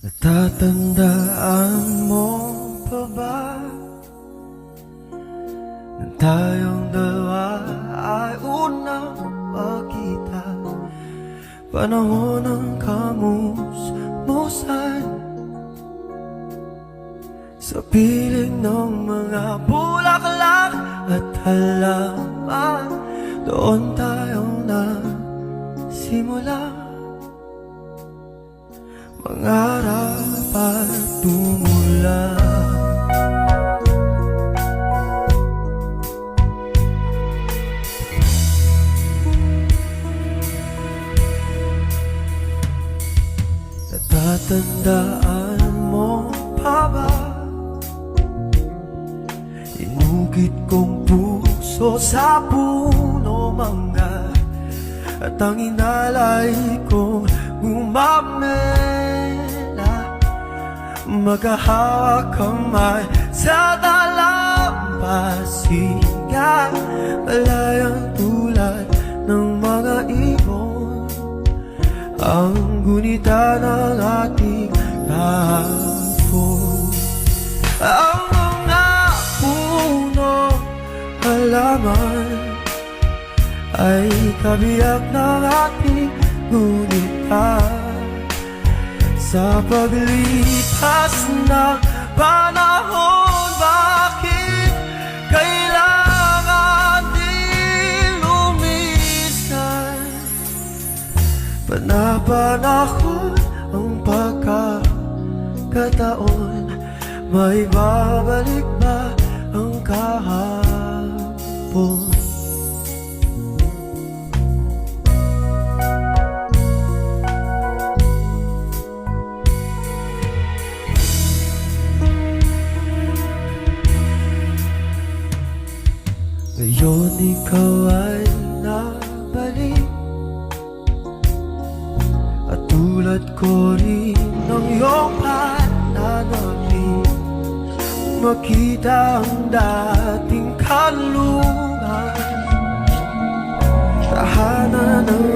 Natatandaan mo pa ba na tayong dalawa ay unang magkita? Panahon ng kamusmusan sa piling ng mga bulaklak at halaman. Doon tayo nagsimula mangarap at tumula. Natatandaan mo pa ba? Inukit kong puso sa puno mangga, at ang inalay ko gumamela, magkahawak kamay sa dalampasigan, malayang tulad ng mga ibon, ang gunita ng ating kahapon. Ang mga puno halaman ay kabiyak ng ating gunita. Sa paglipas ng panahon, bakit kailangan din lumisan? Panapanahon ang pagkakataon, may babalik ba ang kahapon? Ngayon ikaw ay nabalik, at tulad ko rin ng iyong pananabik, makita ang dating kanlungan, tahanan ng